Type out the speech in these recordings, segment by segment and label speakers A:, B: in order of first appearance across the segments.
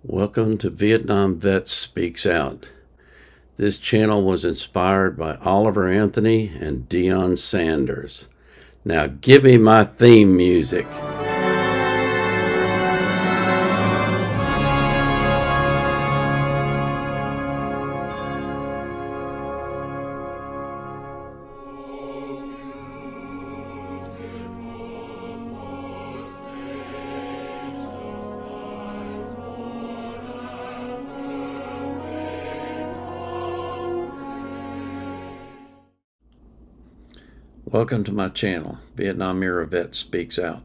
A: Welcome to Vietnam Vet Speaks Out. This channel was inspired by Oliver Anthony and Deion Sanders. Now give me my theme music. Welcome to my channel, Vietnam Era Vet Speaks Out.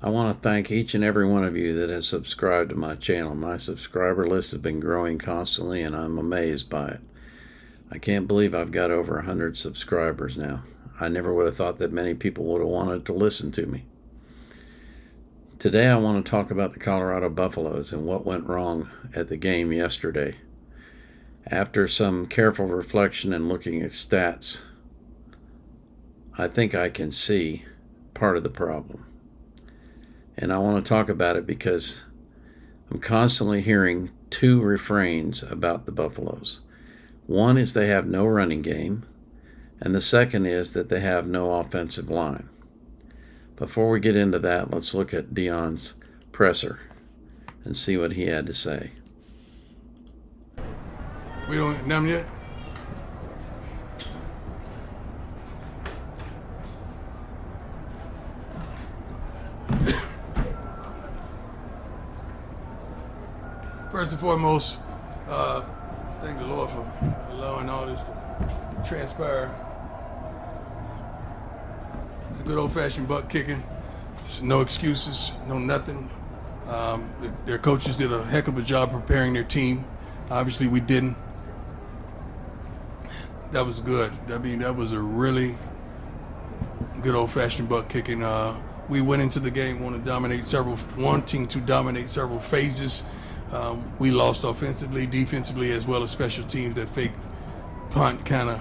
A: I want to thank each and every one of you that has subscribed to my channel. My subscriber list has been growing constantly and I'm amazed by it. I can't believe I've got over 100 subscribers now. I never would have thought that many people would have wanted to listen to me. Today I want to talk about the Colorado Buffaloes and what went wrong at the game yesterday. After some careful reflection and looking at stats, I think I can see part of the problem. And I want to talk about it because I'm constantly hearing two refrains about the Buffaloes. One is they have no running game, and the second is that they have no offensive line. Before we get into that, let's look at Deion's presser and see what he had to say.
B: We don't numb yet? First and foremost, thank the Lord for allowing all this to transpire. It's a good old-fashioned butt kicking. It's no excuses, no nothing. Their coaches did a heck of a job preparing their team. Obviously, we didn't. That was good. I mean, that was a really good old-fashioned butt kicking. We went into the game wanting to dominate several phases. We lost offensively, defensively, as well as special teams. That fake punt kind of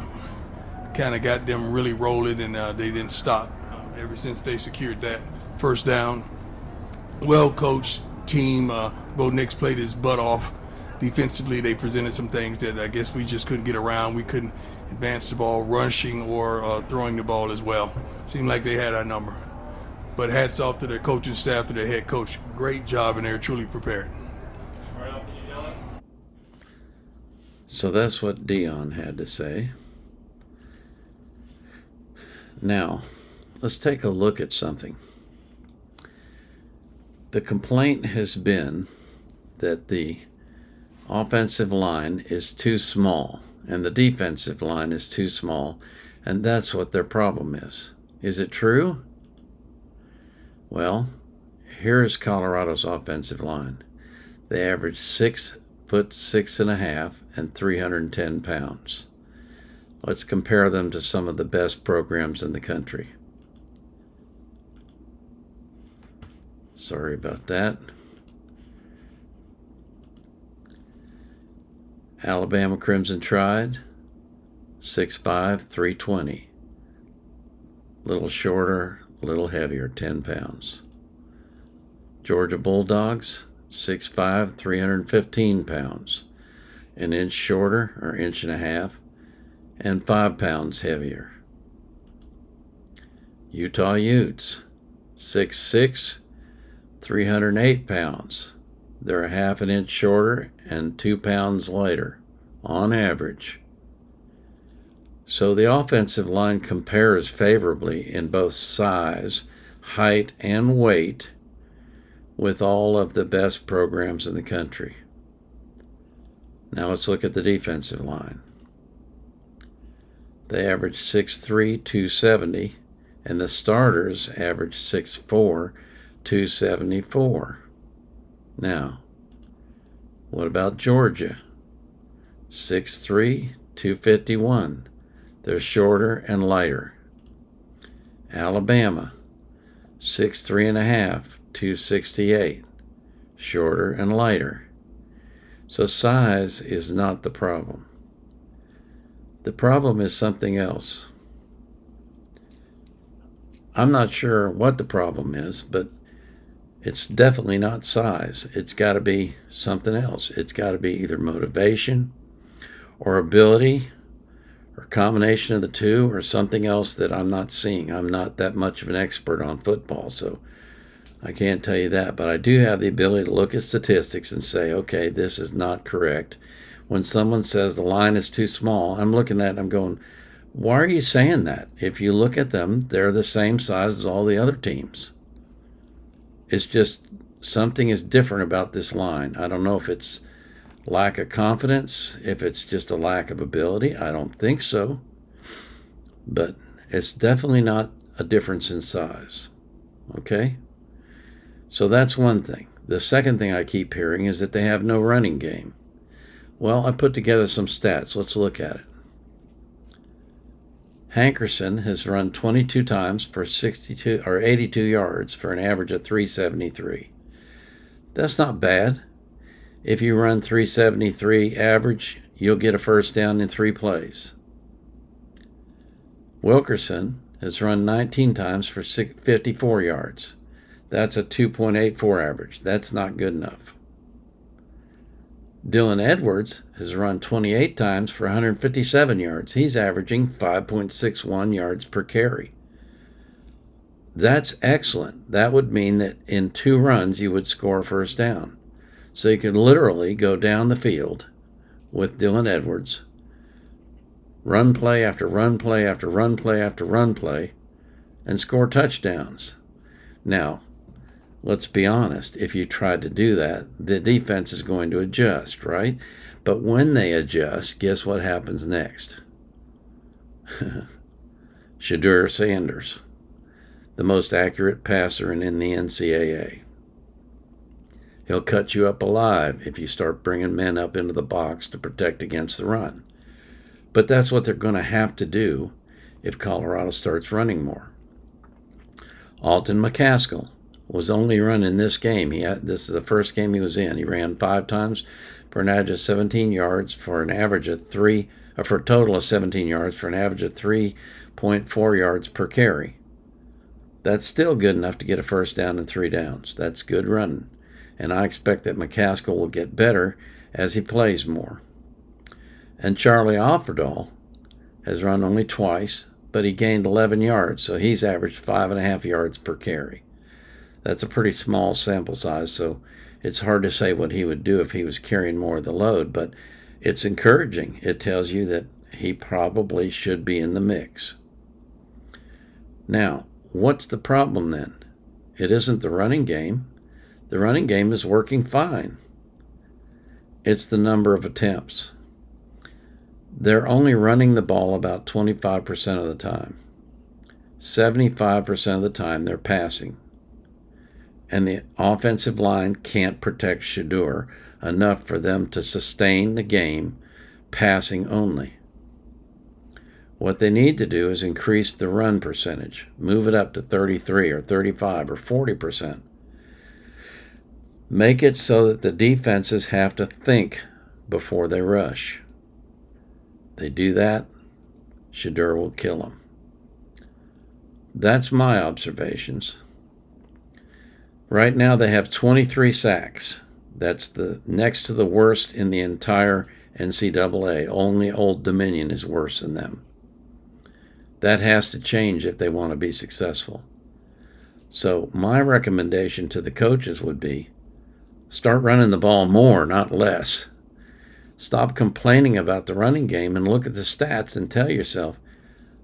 B: got them really rolling, and they didn't stop ever since they secured that first down. Well-coached team. Bo Nix played his butt off. Defensively, they presented some things that I guess we just couldn't get around. We couldn't advance the ball, rushing or throwing the ball as well. Seemed like they had our number. But hats off to their coaching staff, to their head coach. Great job, and they're truly prepared.
A: So that's what Deion had to say. Now, let's take a look at something. The complaint has been that the offensive line is too small and the defensive line is too small, and that's what their problem is. Is it true? Well, here's Colorado's offensive line. They average 6'6.5" and 310 pounds. Let's compare them to some of the best programs in the country. Sorry about that. Alabama Crimson Tide, 6'5", 320. Little shorter, little heavier, 10 pounds. Georgia Bulldogs, 6'5", 315 pounds. An inch shorter, or inch and a half, and 5 pounds heavier. Utah Utes, 6'6", 308 pounds. They're a half an inch shorter and 2 pounds lighter, on average. So the offensive line compares favorably in both size, height, and weight with all of the best programs in the country. Now let's look at the defensive line. They average 6'3", 270, and the starters average 6'4", 274. Now, what about Georgia? 6'3", 251. They're shorter and lighter. Alabama, 6'3.5", 268. Shorter and lighter. So size is not the problem. The problem is something else. I'm not sure what the problem is, but It's definitely not size. It's got to be something else. It's got to be either motivation or ability or combination of the two or something else that I'm not seeing. I'm not that much of an expert on football, so I can't tell you that. But I do have the ability to look at statistics and say, okay, this is not correct. When someone says the line is too small, I'm looking at it and I'm going, why are you saying that? If you look at them, they're the same size as all the other teams. It's just something is different about this line. I don't know if it's lack of confidence, if it's just a lack of ability. I don't think so. But it's definitely not a difference in size. Okay? So that's one thing. The second thing I keep hearing is that they have no running game. Well, I put together some stats. Let's look at it. Hankerson has run 22 times for 62 or 82 yards for an average of 373. That's not bad. If you run 373 average, you'll get a first down in 3 plays. Wilkerson has run 19 times for 54 yards. That's a 2.84 average. That's not good enough. Dylan Edwards has run 28 times for 157 yards. He's averaging 5.61 yards per carry. That's excellent. That would mean that in 2 runs you would score a first down. So you could literally go down the field with Dylan Edwards, run play after run play after run play after run play, and score touchdowns. Now, let's be honest, if you tried to do that, the defense is going to adjust, right? But when they adjust, guess what happens next? Shedeur Sanders, the most accurate passer in the NCAA. He'll cut you up alive if you start bringing men up into the box to protect against the run. But that's what they're going to have to do if Colorado starts running more. Alton McCaskill was only running this game. This is the first game he was in. He ran 5 times for an average of 17 yards for an average of for a total of 17 yards for an average of 3.4 yards per carry. That's still good enough to get a first down and 3 downs. That's good running. And I expect that McCaskill will get better as he plays more. And Charlie Offerdahl has run only twice, but he gained 11 yards, so he's averaged 5.5 yards per carry. That's a pretty small sample size, so it's hard to say what he would do if he was carrying more of the load, but it's encouraging. It tells you that he probably should be in the mix. Now, what's the problem then? It isn't the running game. The running game is working fine. It's the number of attempts. They're only running the ball about 25% of the time. 75% of the time they're passing. And the offensive line can't protect Shedeur enough for them to sustain the game passing only. What they need to do is increase the run percentage. Move it up to 33 or 35 or 40%. Make it so that the defenses have to think before they rush. They do that, Shedeur will kill them. That's my observations. Right now they have 23 sacks. That's the next to the worst in the entire NCAA. Only Old Dominion is worse than them. That has to change if they want to be successful. So my recommendation to the coaches would be, start running the ball more, not less. Stop complaining about the running game and look at the stats and tell yourself,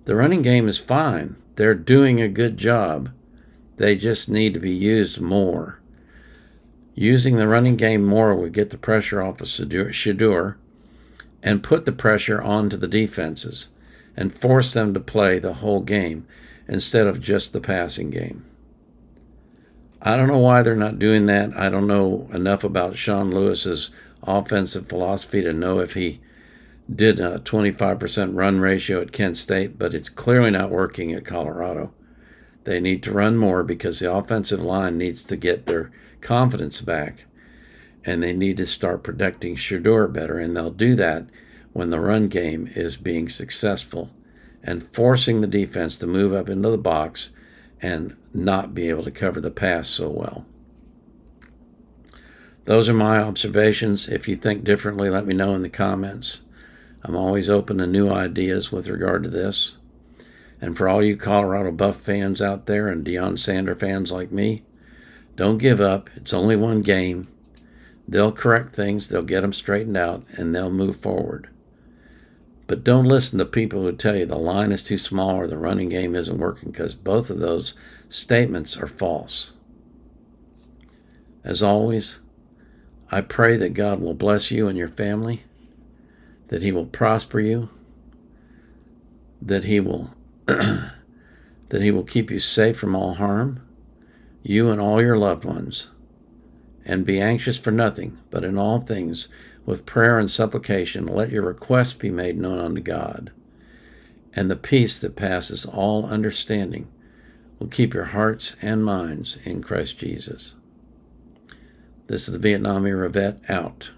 A: the running game is fine. They're doing a good job. They just need to be used more. Using the running game more would get the pressure off of Shedeur and put the pressure onto the defenses and force them to play the whole game instead of just the passing game. I don't know why they're not doing that. I don't know enough about Sean Lewis's offensive philosophy to know if he did a 25% run ratio at Kent State, but it's clearly not working at Colorado. They need to run more because the offensive line needs to get their confidence back, and they need to start protecting Shedeur better, and they'll do that when the run game is being successful and forcing the defense to move up into the box and not be able to cover the pass so well. Those are my observations. If you think differently, let me know in the comments. I'm always open to new ideas with regard to this. And for all you Colorado Buff fans out there and Deion Sanders fans like me, don't give up. It's only one game. They'll correct things, they'll get them straightened out, and they'll move forward. But don't listen to people who tell you the line is too small or the running game isn't working, because both of those statements are false. As always, I pray that God will bless you and your family, that He will prosper you, that He will that He will keep you safe from all harm, you and all your loved ones. And be anxious for nothing, but in all things, with prayer and supplication, let your requests be made known unto God. And the peace that passes all understanding will keep your hearts and minds in Christ Jesus. This is the Vietnam Era Vet out.